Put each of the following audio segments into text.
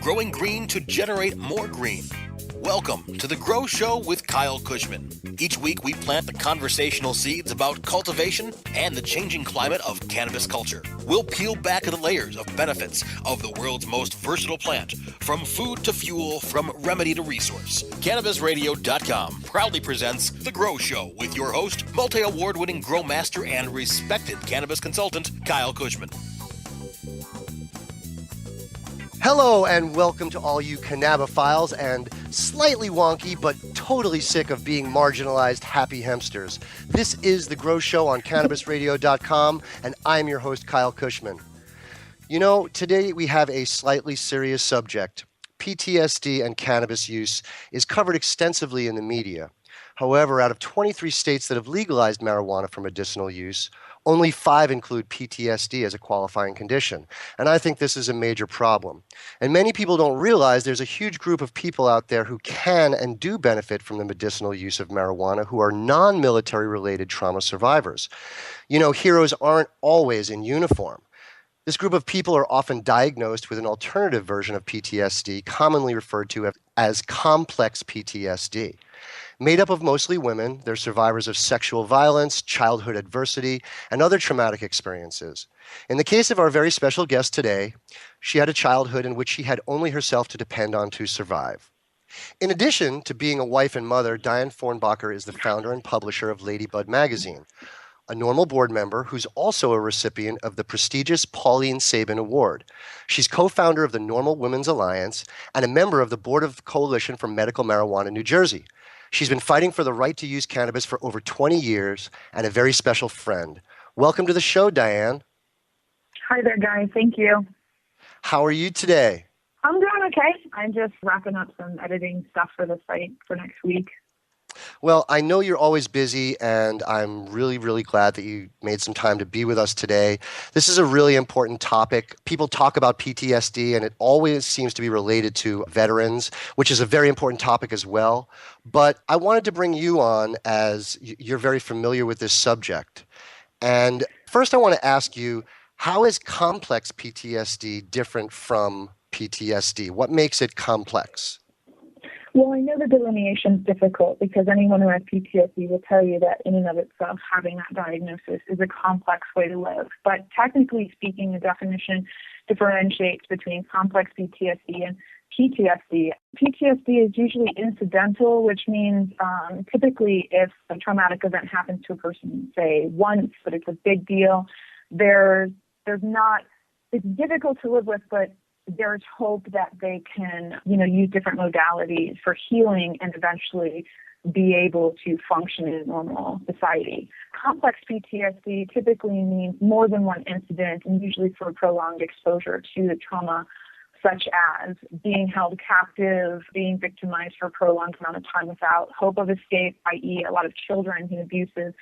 growing green to generate more green. Welcome to The Grow Show with Kyle Kushman. Each week we plant the conversational seeds about cultivation and the changing climate of cannabis culture. We'll peel back the layers of benefits of the world's most versatile plant, from food to fuel, from remedy to resource. CannabisRadio.com proudly presents The Grow Show with your host, multi-award-winning grow master and respected cannabis consultant, Kyle Kushman. Hello and welcome to all you cannabophiles and slightly wonky but totally sick of being marginalized happy hamsters. This is The Grow Show on CannabisRadio.com and I'm your host Kyle Kushman. You know, today we have a slightly serious subject. PTSD and cannabis use is covered extensively in the media. However, out of 23 states that have legalized marijuana for medicinal use, only 5 include PTSD as a qualifying condition. And I think this is a major problem. And many people don't realize there's a huge group of people out there who can and do benefit from the medicinal use of marijuana who are non-military related trauma survivors. You know, heroes aren't always in uniform. This group of people are often diagnosed with an alternative version of PTSD, commonly referred to as Complex-PTSD. Made up of mostly women, they're survivors of sexual violence, childhood adversity, and other traumatic experiences. In the case of our very special guest today, she had a childhood in which she had only herself to depend on to survive. In addition to being a wife and mother, Diane Fornbacher is the founder and publisher of LadyBud magazine, a normal board member who's also a recipient of the prestigious Pauline Sabin Award. She's co-founder of the Normal Women's Alliance and a member of the board of the Coalition for Medical Marijuana New Jersey. She's been fighting for the right to use cannabis for over 20 years and a very special friend. Welcome to the show, Diane. Hi there, guys. Thank you. How are you today? I'm doing okay. I'm just wrapping up some editing stuff for the site for next week. Well, I know you're always busy, and I'm really, really glad that you made some time to be with us today. This is a really important topic. People talk about PTSD, and it always seems to be related to veterans, which is a very important topic as well. But I wanted to bring you on as you're very familiar with this subject. And first, I want to ask you, how is complex PTSD different from PTSD? What makes it complex? Well, I know the delineation is difficult because anyone who has PTSD will tell you that in and of itself, having that diagnosis is a complex way to live. But technically speaking, the definition differentiates between complex PTSD and PTSD. PTSD is usually incidental, which means typically if a traumatic event happens to a person, say once, but it's a big deal, there's not, it's difficult to live with, but there's hope that they can, use different modalities for healing and eventually be able to function in a normal society. Complex PTSD typically means more than one incident and usually for prolonged exposure to the trauma, such as being held captive, being victimized for a prolonged amount of time without hope of escape, i.e. a lot of children in abusive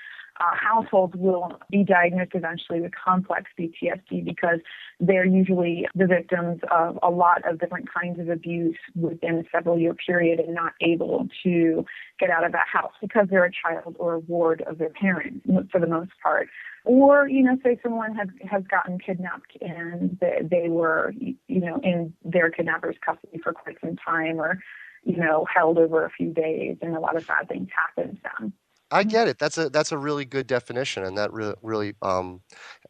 households will be diagnosed eventually with complex PTSD because they're usually the victims of a lot of different kinds of abuse within a several-year period and not able to get out of that house because they're a child or a ward of their parents for the most part. Or, say someone has gotten kidnapped and they were, in their kidnapper's custody for quite some time or, held over a few days and a lot of bad things happen to them. I get it. That's a really good definition, and that really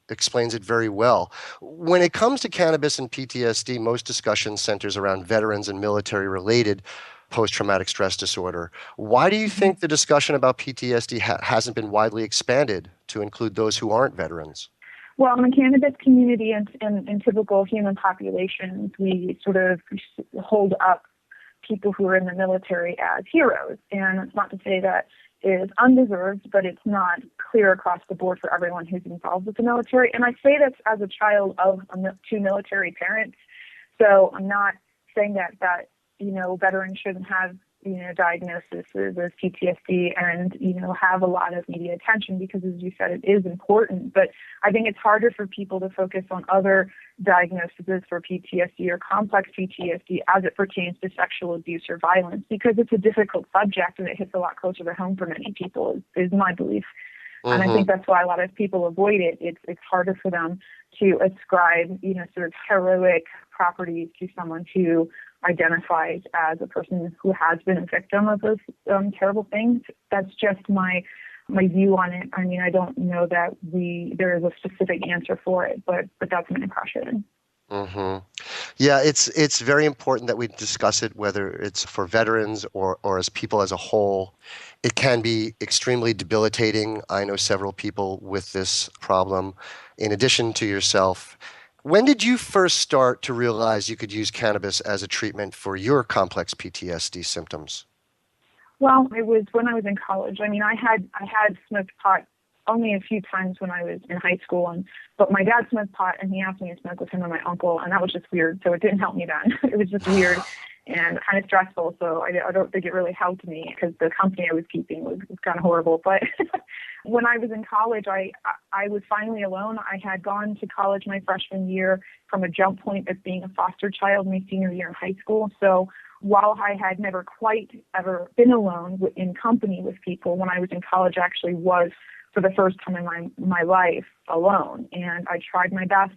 explains it very well. When it comes to cannabis and PTSD, most discussion centers around veterans and military-related post-traumatic stress disorder. Why do you think the discussion about PTSD hasn't been widely expanded to include those who aren't veterans? Well, in the cannabis community and in typical human populations, we sort of hold up people who are in the military as heroes. And it's not to say that is undeserved, but it's not clear across the board for everyone who's involved with the military. And I say this as a child of 2 military parents. So I'm not saying that veterans shouldn't have, diagnoses as PTSD and, have a lot of media attention because, as you said, it is important. But I think it's harder for people to focus on other diagnoses for PTSD or complex PTSD as it pertains to sexual abuse or violence because it's a difficult subject and it hits a lot closer to home for many people, is my belief. And I think that's why a lot of people avoid it. It's harder for them to ascribe, sort of heroic properties to someone who identifies as a person who has been a victim of those terrible things. That's just my view on it. I mean, I don't know that there is a specific answer for it, but that's my impression. Mm-hmm. Yeah, it's very important that we discuss it, whether it's for veterans or as people as a whole. It can be extremely debilitating. I know several people with this problem, in addition to yourself. When did you first start to realize you could use cannabis as a treatment for your complex PTSD symptoms? Well, it was when I was in college. I mean, I had smoked pot only a few times when I was in high school, but my dad smoked pot, and he asked me to smoke with him and my uncle, and that was just weird. So it didn't help me then. It was just weird and kind of stressful. So I don't think it really helped me because the company I was keeping was kind of horrible. But when I was in college, I was finally alone. I had gone to college my freshman year from a jump point of being a foster child my senior year in high school. So while I had never quite ever been alone in company with people, when I was in college, I actually was for the first time in my life alone. And I tried my best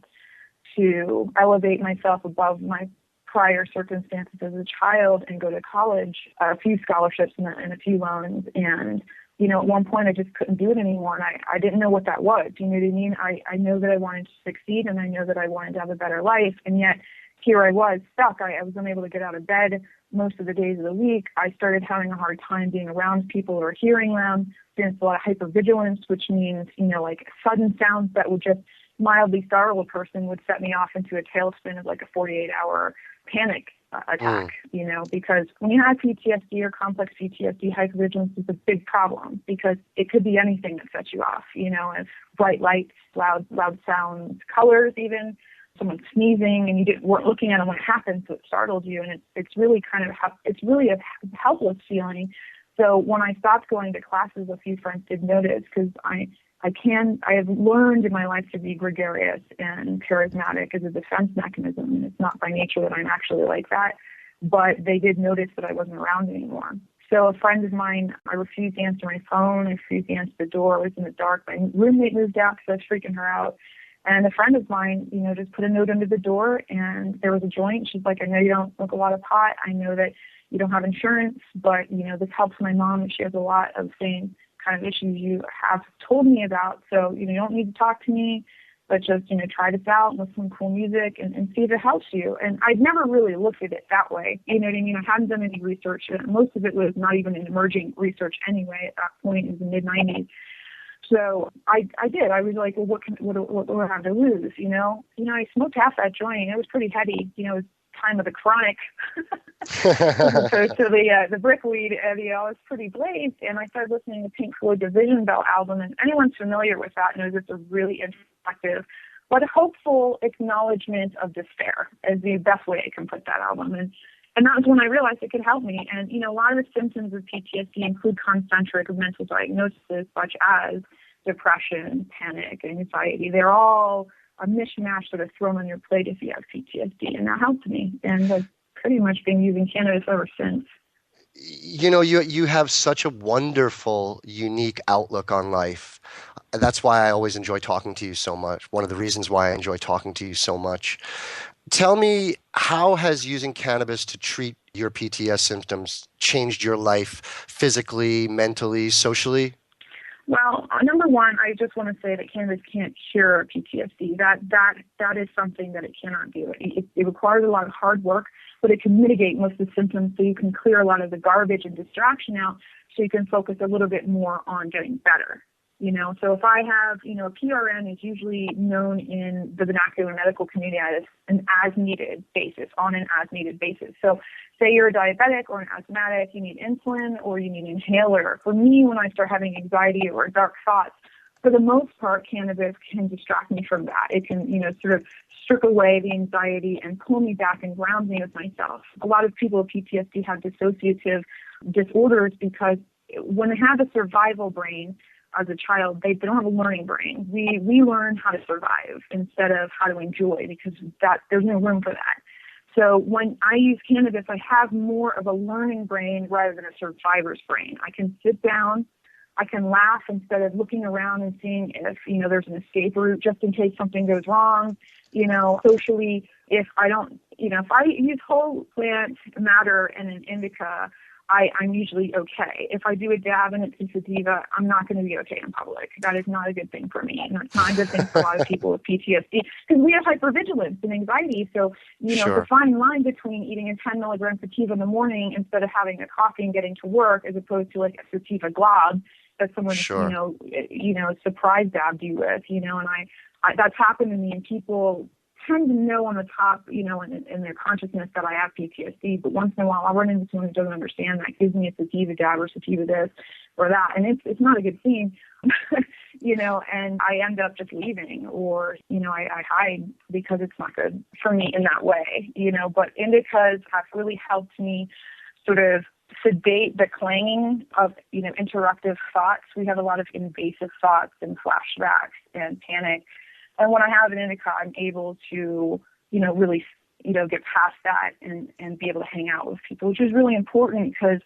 to elevate myself above my prior circumstances as a child and go to college, a few scholarships and a few loans. And, at one point I just couldn't do it anymore. And I didn't know what that was. You know what I mean? I know that I wanted to succeed and I know that I wanted to have a better life. And yet here I was stuck. I was unable to get out of bed most of the days of the week. I started having a hard time being around people or hearing them. There's a lot of hypervigilance, which means, like sudden sounds that would just mildly startle a person would set me off into a tailspin of like a 48-hour panic attack, because when you have PTSD or complex PTSD, hypervigilance is a big problem because it could be anything that sets you off, as bright lights, loud sounds, colors even, someone sneezing and you weren't looking at them when it happened, so it startled you. And it's really it's really a helpless feeling. So when I stopped going to classes, a few friends did notice because I have learned in my life to be gregarious and charismatic as a defense mechanism. And it's not by nature that I'm actually like that, but they did notice that I wasn't around anymore. So a friend of mine, I refused to answer my phone. I refused to answer the door. I was in the dark. My roommate moved out because I was freaking her out. And a friend of mine, just put a note under the door and there was a joint. She's like, I know you don't smoke a lot of pot. I know that you don't have insurance, but, this helps my mom. She has a lot of same kind of issues you have told me about. So, you don't need to talk to me, but just, try this out, listen to cool music and see if it helps you. And I'd never really looked at it that way. You know what I mean? I hadn't done any research. Most of it was not even an emerging research anyway at that point in the mid-90s. So I did. I was like, well, what do I have to lose? I smoked half that joint. It was pretty heady. It was time of the chronic as opposed to the brickweed. It was pretty blazed. And I started listening to Pink Floyd's Division Bell album. And anyone familiar with that knows it's a really introspective but hopeful acknowledgement of despair is the best way I can put that album. And that was when I realized it could help me. And, a lot of the symptoms of PTSD include concentric mental diagnoses such as depression, panic, anxiety. They're all a mishmash sort of thrown on your plate if you have PTSD. And that helped me. And I've pretty much been using cannabis ever since. You have such a wonderful, unique outlook on life. That's why I always enjoy talking to you so much. One of the reasons why I enjoy talking to you so much. Tell me, how has using cannabis to treat your PTS symptoms changed your life physically, mentally, socially? Well, number one, I just want to say that cannabis can't cure PTSD. That is something that it cannot do. It requires a lot of hard work, but it can mitigate most of the symptoms so you can clear a lot of the garbage and distraction out so you can focus a little bit more on getting better. So if I have, a PRN is usually known in the vernacular medical community as an as-needed basis, on an as-needed basis. So say you're a diabetic or an asthmatic, you need insulin or you need an inhaler. For me, when I start having anxiety or dark thoughts, for the most part, cannabis can distract me from that. It can, sort of strip away the anxiety and pull me back and ground me with myself. A lot of people with PTSD have dissociative disorders because when they have a survival brain, as a child, they don't have a learning brain. We learn how to survive instead of how to enjoy because there's no room for that. So when I use cannabis, I have more of a learning brain rather than a survivor's brain. I can sit down, I can laugh instead of looking around and seeing if, there's an escape route just in case something goes wrong. Socially, if I use whole plant matter and an indica, I'm usually okay. If I do a dab and it's a sativa, I'm not going to be okay in public. That is not a good thing for me. And it's not a good thing for a lot of people with PTSD because we have hypervigilance and anxiety. So, Sure. the fine line between eating a 10 milligram sativa in the morning instead of having a coffee and getting to work as opposed to like a sativa glob that someone, Sure. surprise dabbed you with, and I that's happened to me, and people tend to know on the top, in their consciousness that I have PTSD, but once in a while I'll run into someone who doesn't understand that, gives me a sativa dab or sativa this or that, and it's not a good scene, and I end up just leaving, or, I hide because it's not good for me in that way, but indicas have really helped me sort of sedate the clanging of, interruptive thoughts. We have a lot of invasive thoughts and flashbacks and panic. And when I have an indica, I'm able to, really, get past that and be able to hang out with people, which is really important because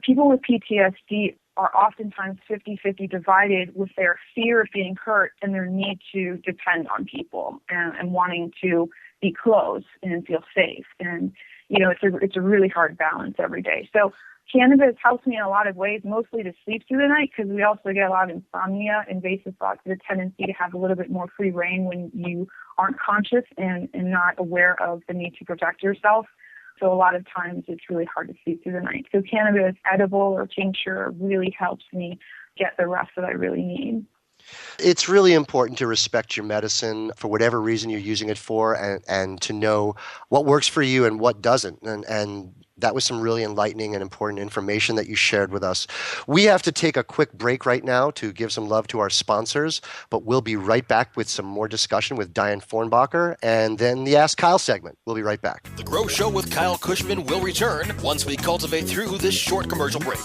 people with PTSD are oftentimes 50-50 divided with their fear of being hurt and their need to depend on people and wanting to be close and feel safe. And, it's a really hard balance every day. So cannabis helps me in a lot of ways, mostly to sleep through the night because we also get a lot of insomnia, invasive thoughts, the tendency to have a little bit more free reign when you aren't conscious and not aware of the need to protect yourself. So a lot of times it's really hard to sleep through the night. So cannabis, edible or tincture, really helps me get the rest that I really need. It's really important to respect your medicine for whatever reason you're using it for and to know what works for you and what doesn't. And that was some really enlightening and important information that you shared with us. We have to take a quick break right now to give some love to our sponsors, but we'll be right back with some more discussion with Diane Fornbacher and then the Ask Kyle segment. We'll be right back. The Grow Show with Kyle Kushman will return once we cultivate through this short commercial break.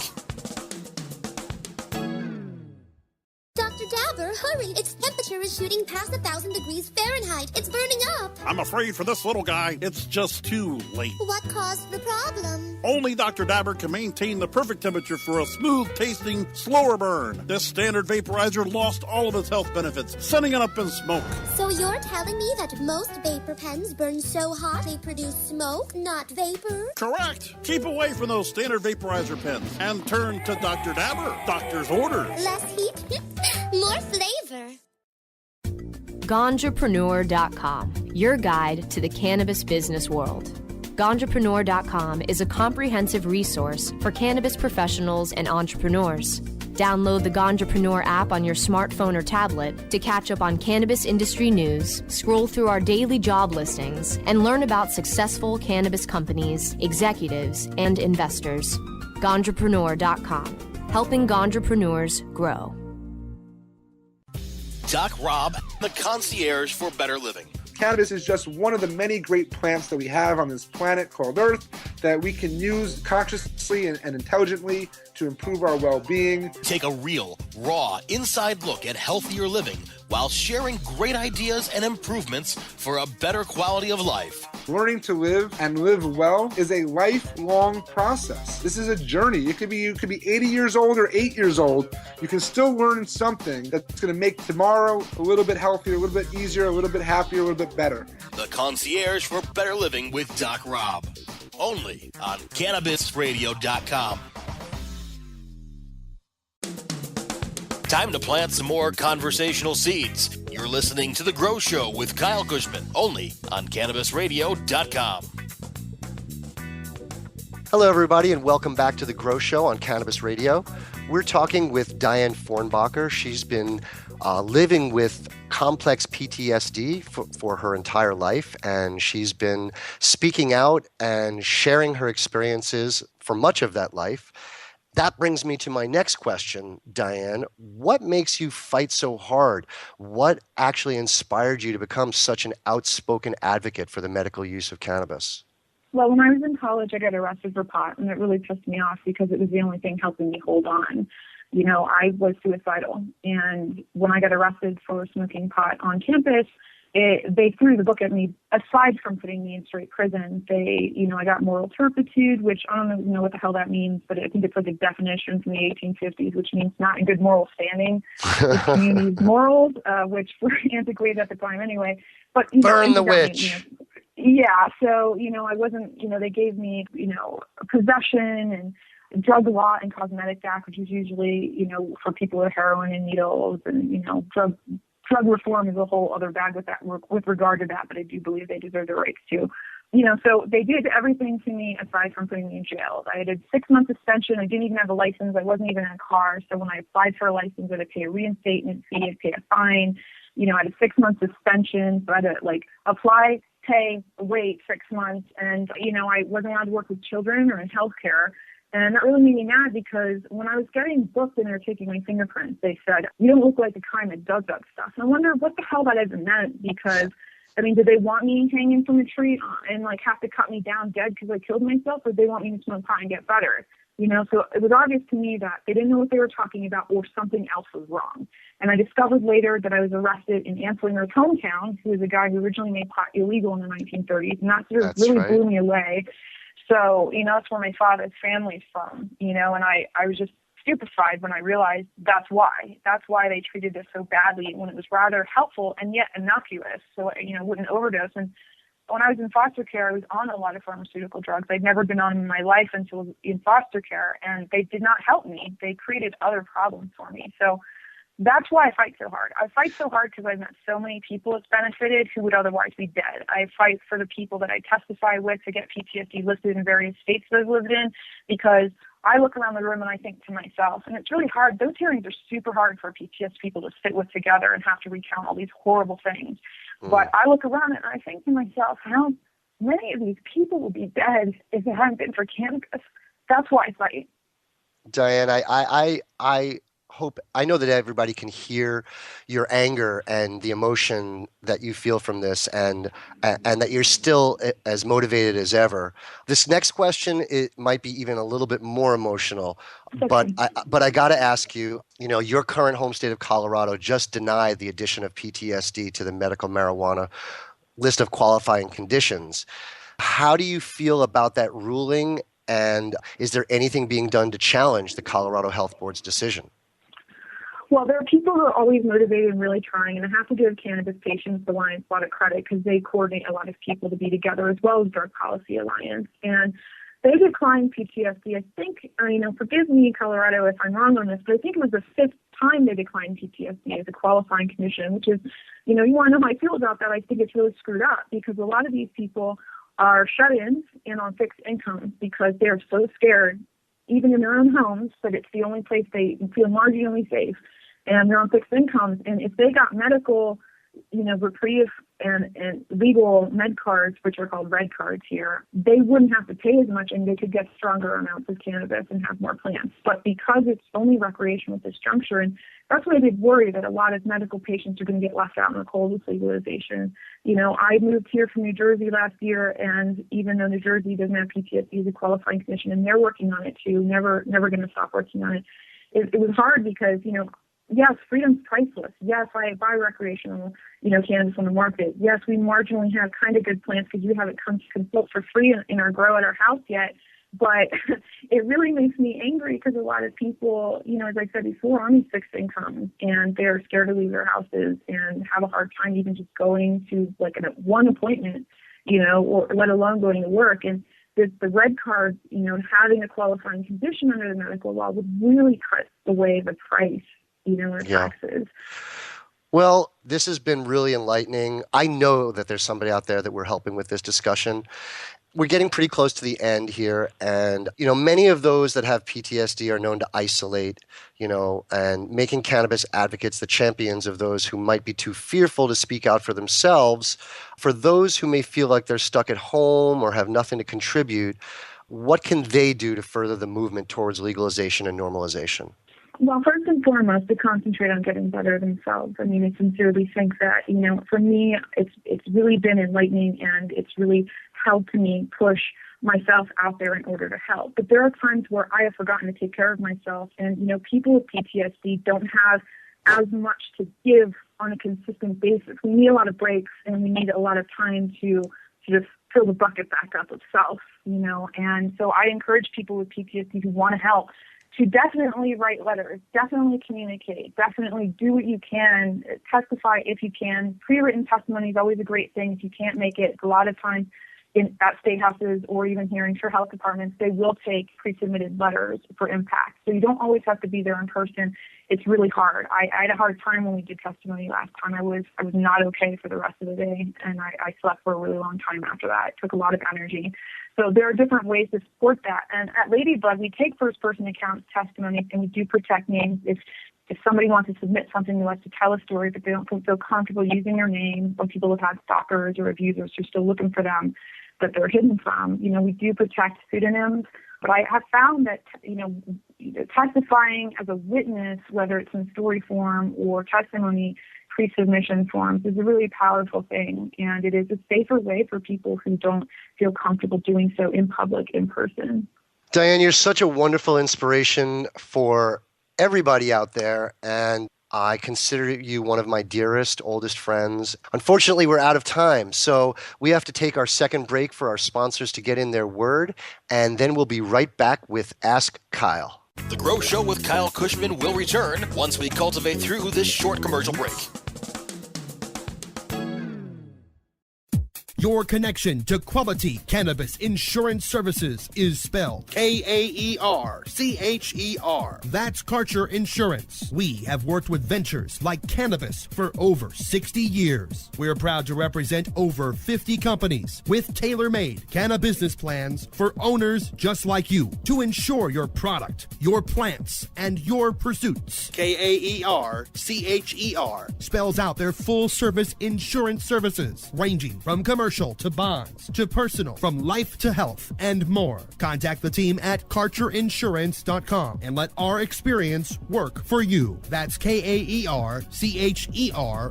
Dr. Dabber, hurry! Its temperature is shooting past 1,000 degrees Fahrenheit. It's burning up. I'm afraid for this little guy, it's just too late. What caused the problem? Only Dr. Dabber can maintain the perfect temperature for a smooth-tasting, slower burn. This standard vaporizer lost all of its health benefits, sending it up in smoke. So you're telling me that most vapor pens burn so hot they produce smoke, not vapor? Correct. Keep away from those standard vaporizer pens and turn to Dr. Dabber. Doctor's orders. Less heat, more flavor. Ganjapreneur.com, your guide to the cannabis business world. Ganjapreneur.com is a comprehensive resource for cannabis professionals and entrepreneurs. Download the Ganjapreneur app on your smartphone or tablet to catch up on cannabis industry news, scroll through our daily job listings, and learn about successful cannabis companies, executives, and investors. Ganjapreneur.com, helping ganjapreneurs grow. Doc Rob, the concierge for better living. Cannabis is just one of the many great plants that we have on this planet called Earth that we can use consciously and intelligently to improve our well-being. Take a real, raw, inside look at healthier living while sharing great ideas and improvements for a better quality of life. Learning to live and live well is a lifelong process. This is a journey. You could be 80 years old or 8 years old. You can still learn something that's going to make tomorrow a little bit healthier, a little bit easier, a little bit happier, a little bit better. The concierge for better living with Doc Rob. Only on CannabisRadio.com. Time to plant some more conversational seeds. You're listening to The Grow Show with Kyle Kushman, only on CannabisRadio.com. Hello, everybody, and welcome back to The Grow Show on Cannabis Radio. We're talking with Diane Fornbacher. She's been living with Complex-PTSD for her entire life, and she's been speaking out and sharing her experiences for much of that life. That brings me to my next question, Diane. What makes you fight so hard? What actually inspired you to become such an outspoken advocate for the medical use of cannabis? Well, when I was in college, I got arrested for pot, and it really pissed me off because it was the only thing helping me hold on. You know, I was suicidal, and when I got arrested for smoking pot on campus, they threw the book at me. Aside from putting me in straight prison, I got moral turpitude, which I don't know what the hell that means, but I think it's like a definition from the 1850s, which means not in good moral standing with community's morals, which were antiquated at the time anyway. But burn the witch. Yeah, so I wasn't. They gave me possession and drug law and cosmetic act, which is usually for people with heroin and needles, and drug reform is a whole other bag with regard to that, but I do believe they deserve their rights too. So they did everything to me aside from putting me in jail. I had a 6-month suspension. I didn't even have a license. I wasn't even in a car. So when I applied for a license, I had to pay a reinstatement fee, I had to pay a fine. I had a 6-month suspension. So I had to apply, pay, wait 6 months. And, I wasn't allowed to work with children or in healthcare. And that really made me mad because when I was getting booked and they were taking my fingerprints, they said, "You don't look like the kind that does that stuff." And I wonder what the hell that even meant, because, did they want me hanging from a tree and have to cut me down dead because I killed myself, or did they want me to smoke pot and get better? So it was obvious to me that they didn't know what they were talking about, or something else was wrong. And I discovered later that I was arrested in Anslinger's hometown, who was a guy who originally made pot illegal in the 1930s. And that sort of really blew me away. So, that's where my father's family's from, and I was just stupefied when I realized that's why they treated us so badly when it was rather helpful and yet innocuous. So, wouldn't overdose. And when I was in foster care, I was on a lot of pharmaceutical drugs. I'd never been on in my life until in foster care, and they did not help me. They created other problems for me. So that's why I fight so hard. I fight so hard because I've met so many people it's benefited who would otherwise be dead. I fight for the people that I testify with to get PTSD listed in various states that I've lived in, because I look around the room and I think to myself, and it's really hard. Those hearings are super hard for PTSD people to sit with together and have to recount all these horrible things. But I look around and I think to myself, how many of these people would be dead if it hadn't been for cannabis? That's why I fight. Diane, I know that everybody can hear your anger and the emotion that you feel from this, and that you're still as motivated as ever. This next question, it might be even a little bit more emotional, but I got to ask you, your current home state of Colorado just denied the addition of PTSD to the medical marijuana list of qualifying conditions. How do you feel about that ruling, and is there anything being done to challenge the Colorado Health Board's decision? Well, there are people who are always motivated and really trying, and I have to give Cannabis Patients Alliance a lot of credit because they coordinate a lot of people to be together, as well as Drug Policy Alliance. And they declined PTSD. I think, forgive me, Colorado, if I'm wrong on this, but I think it was the 5th time they declined PTSD as a qualifying condition, which is, you want to know how I feel about that. I think it's really screwed up because a lot of these people are shut-ins and on fixed incomes because they're so scared, even in their own homes, but it's the only place they feel marginally safe. And they're on fixed incomes. And if they got medical, reprieve and legal med cards, which are called red cards here, they wouldn't have to pay as much and they could get stronger amounts of cannabis and have more plants. But because it's only recreational at this juncture, and that's why they worry that a lot of medical patients are going to get left out in the cold with legalization. I moved here from New Jersey last year, and even though New Jersey doesn't have PTSD as a qualifying condition, and they're working on it too, never going to stop working on it. It was hard because, yes, freedom's priceless. Yes, I buy recreational, cannabis on the market. Yes, we marginally have kind of good plants because you haven't come to consult for free in our grow at our house yet. But it really makes me angry because a lot of people, as I said before, are on these fixed incomes and they're scared to leave their houses and have a hard time even just going to one appointment, or let alone going to work. And the red card, having a qualifying condition under the medical law would really cut away the price, or taxes. Well, this has been really enlightening. I know that there's somebody out there that we're helping with this discussion. We're getting pretty close to the end here. And, many of those that have PTSD are known to isolate, and making cannabis advocates the champions of those who might be too fearful to speak out for themselves. For those who may feel like they're stuck at home or have nothing to contribute, what can they do to further the movement towards legalization and normalization? Well, first and foremost, to concentrate on getting better themselves. I sincerely think that, for me, it's really been enlightening and it's really helped me push myself out there in order to help. But there are times where I have forgotten to take care of myself. And, people with PTSD don't have as much to give on a consistent basis. We need a lot of breaks, and we need a lot of time to sort of fill the bucket back up of self, And so I encourage people with PTSD who want to help to definitely write letters, definitely communicate, definitely do what you can, testify if you can. Pre-written testimony is always a great thing if you can't make it. A lot of times at state houses or even hearings for health departments, they will take pre-submitted letters for impact. So you don't always have to be there in person. It's really hard. I had a hard time when we did testimony last time. I was not okay for the rest of the day, and I slept for a really long time after that. It took a lot of energy. So there are different ways to support that. And at LadyBud, we take first-person accounts, testimonies, and we do protect names. If somebody wants to submit something to us to tell a story, but they don't feel comfortable using their name, or people have had stalkers or abusers who are still looking for them that they're hidden from, we do protect pseudonyms. But I have found that, testifying as a witness, whether it's in story form or testimony pre-submission forms, is a really powerful thing. And it is a safer way for people who don't feel comfortable doing so in public, in person. Diane, you're such a wonderful inspiration for everybody out there, and I consider you one of my dearest, oldest friends. Unfortunately, we're out of time, so we have to take our second break for our sponsors to get in their word, and then we'll be right back with Ask Kyle. The Grow Show with Kyle Kushman will return once we cultivate through this short commercial break. Your connection to quality cannabis insurance services is spelled K-A-E-R-C-H-E-R. That's Karcher Insurance. We have worked with ventures like cannabis for over 60 years. We're proud to represent over 50 companies with tailor-made cannabis plans for owners just like you to insure your product, your plants, and your pursuits. K-A-E-R-C-H-E-R spells out their full-service insurance services ranging from commercial to bonds, to personal, from life to health, and more. Contact the team at CarcherInsurance.com and let our experience work for you. That's K-A-E-R-C-H-E-R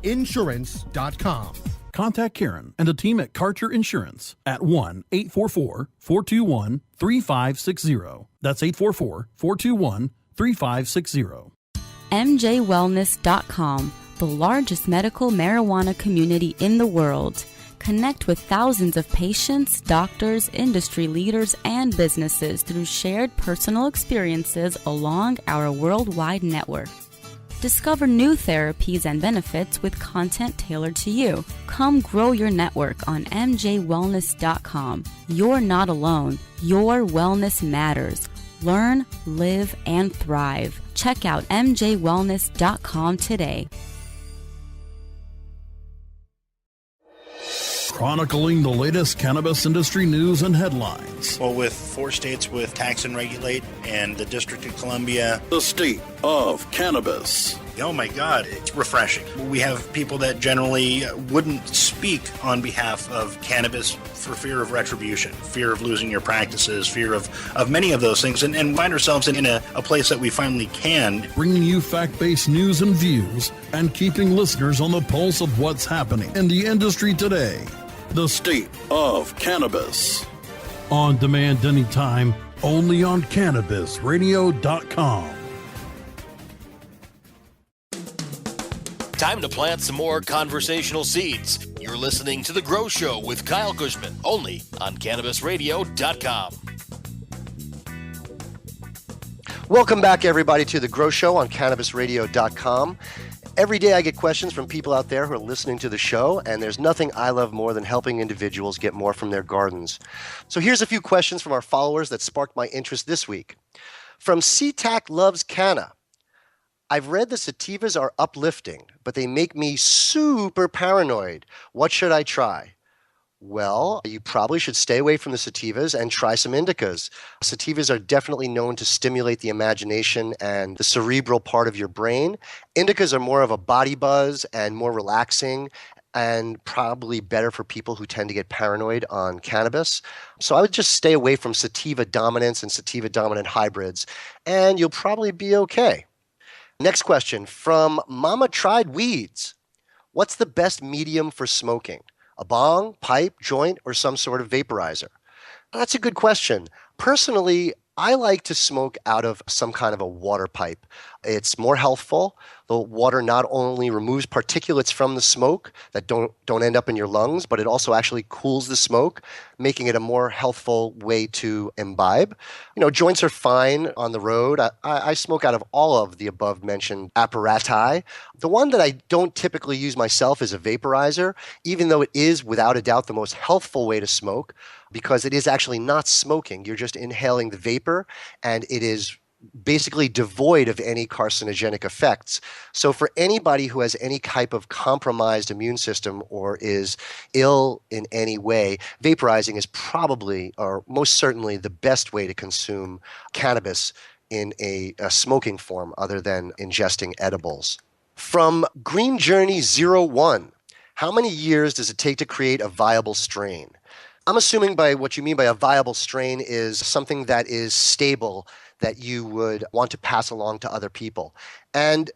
Insurance.com. Contact Karen and the team at Karcher Insurance at 1-844-421-3560. That's 844-421-3560. MJWellness.com, the largest medical marijuana community in the world. Connect with thousands of patients, doctors, industry leaders, and businesses through shared personal experiences along our worldwide network. Discover new therapies and benefits with content tailored to you. Come grow your network on MJWellness.com. You're not alone. Your wellness matters. Learn, live, and thrive. Check out MJWellness.com today. Chronicling the latest cannabis industry news and headlines. Well, with 4 states with tax and regulate and the District of Columbia. The state of cannabis. Oh my God, it's refreshing. We have people that generally wouldn't speak on behalf of cannabis for fear of retribution, fear of losing your practices, fear of many of those things, and find ourselves in a place that we finally can. Bringing you fact-based news and views and keeping listeners on the pulse of what's happening in the industry today. The state of cannabis. On demand anytime, only on CannabisRadio.com. Time to plant some more conversational seeds. You're listening to The Grow Show with Kyle Kushman, only on CannabisRadio.com. Welcome back, everybody, to The Grow Show on CannabisRadio.com. Every day I get questions from people out there who are listening to the show, and there's nothing I love more than helping individuals get more from their gardens. So here's a few questions from our followers that sparked my interest this week. From CTAC Loves Canna. I've read the sativas are uplifting, but they make me super paranoid. What should I try? Well, you probably should stay away from the sativas and try some indicas. Sativas are definitely known to stimulate the imagination and the cerebral part of your brain. Indicas are more of a body buzz and more relaxing and probably better for people who tend to get paranoid on cannabis. So I would just stay away from sativa dominance and sativa dominant hybrids, and you'll probably be okay. Next question from Mama Tried Weeds. What's the best medium for smoking? A bong, pipe, joint, or some sort of vaporizer? That's a good question. Personally, I like to smoke out of some kind of a water pipe. It's more healthful. The water not only removes particulates from the smoke that don't end up in your lungs, but it also actually cools the smoke, making it a more healthful way to imbibe. Joints are fine on the road. I smoke out of all of the above mentioned apparati. The one that I don't typically use myself is a vaporizer, even though it is without a doubt the most healthful way to smoke, because it is actually not smoking. You're just inhaling the vapor, and it is basically devoid of any carcinogenic effects. So for anybody who has any type of compromised immune system or is ill in any way, vaporizing is probably, or most certainly, the best way to consume cannabis in a smoking form other than ingesting edibles. From Green Journey 01, how many years does it take to create a viable strain? I'm assuming by what you mean by a viable strain is something that is stable, that you would want to pass along to other people. And,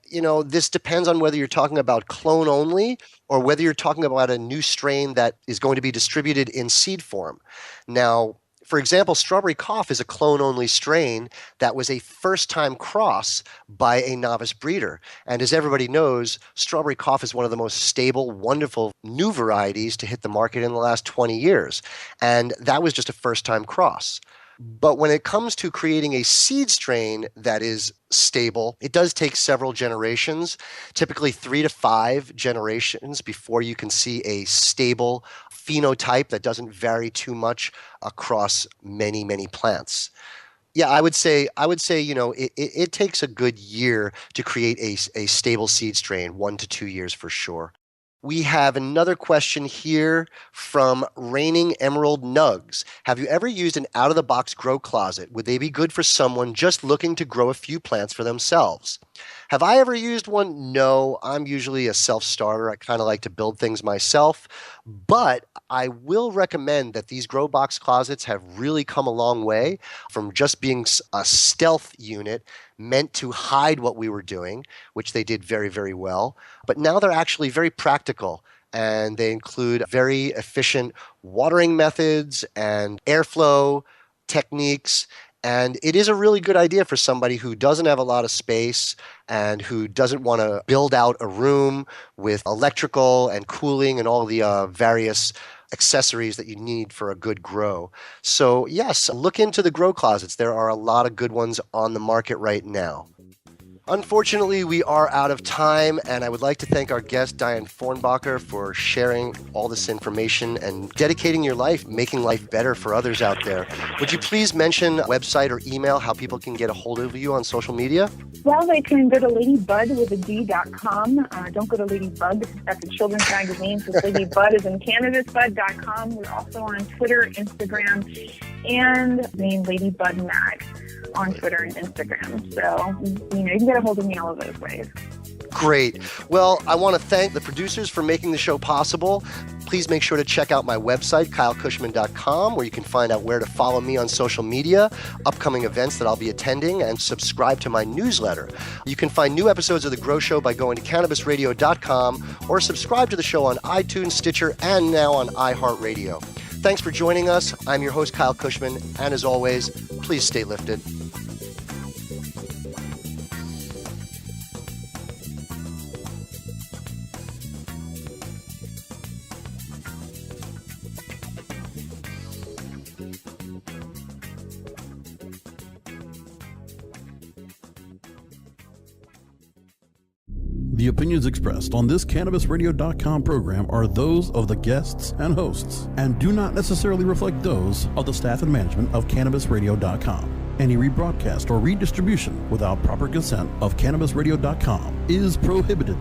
this depends on whether you're talking about clone only or whether you're talking about a new strain that is going to be distributed in seed form. Now, for example, Strawberry Cough is a clone-only strain that was a first-time cross by a novice breeder. And as everybody knows, Strawberry Cough is one of the most stable, wonderful new varieties to hit the market in the last 20 years. And that was just a first-time cross. But when it comes to creating a seed strain that is stable, it does take several generations, typically 3 to 5 generations before you can see a stable phenotype that doesn't vary too much across many, many plants. Yeah, I would say, it takes a good year to create a stable seed strain, 1 to 2 years for sure. We have another question here from Raining Emerald Nugs. Have you ever used an out-of-the-box grow closet? Would they be good for someone just looking to grow a few plants for themselves? Have I ever used one? No, I'm usually a self-starter. I kind of like to build things myself. But I will recommend that these grow box closets have really come a long way from just being a stealth unit meant to hide what we were doing, which they did very, very well. But now they're actually very practical, and they include very efficient watering methods and airflow techniques. And it is a really good idea for somebody who doesn't have a lot of space and who doesn't want to build out a room with electrical and cooling and all the various accessories that you need for a good grow. So yes, look into the grow closets. There are a lot of good ones on the market right now. Unfortunately, we are out of time, and I would like to thank our guest, Diane Fornbacher, for sharing all this information and dedicating your life, making life better for others out there. Would you please mention a website or email how people can get a hold of you on social media? Well, they can go to LadyBud with a D.com. Don't go to LadyBug. That's a children's magazine. So LadyBud is in CannabisBud.com. We're also on Twitter, Instagram, and LadyBud Mag on Twitter and Instagram. So, you can get a hold of me all of those ways. Great. Well, I want to thank the producers for making the show possible. Please make sure to check out my website, KyleKushman.com, where you can find out where to follow me on social media, upcoming events that I'll be attending, and subscribe to my newsletter. You can find new episodes of The Grow Show by going to CannabisRadio.com or subscribe to the show on iTunes, Stitcher, and now on iHeartRadio. Thanks for joining us. I'm your host, Kyle Kushman, and as always, please stay lifted. The opinions expressed on this CannabisRadio.com program are those of the guests and hosts and do not necessarily reflect those of the staff and management of CannabisRadio.com. Any rebroadcast or redistribution without proper consent of CannabisRadio.com is prohibited.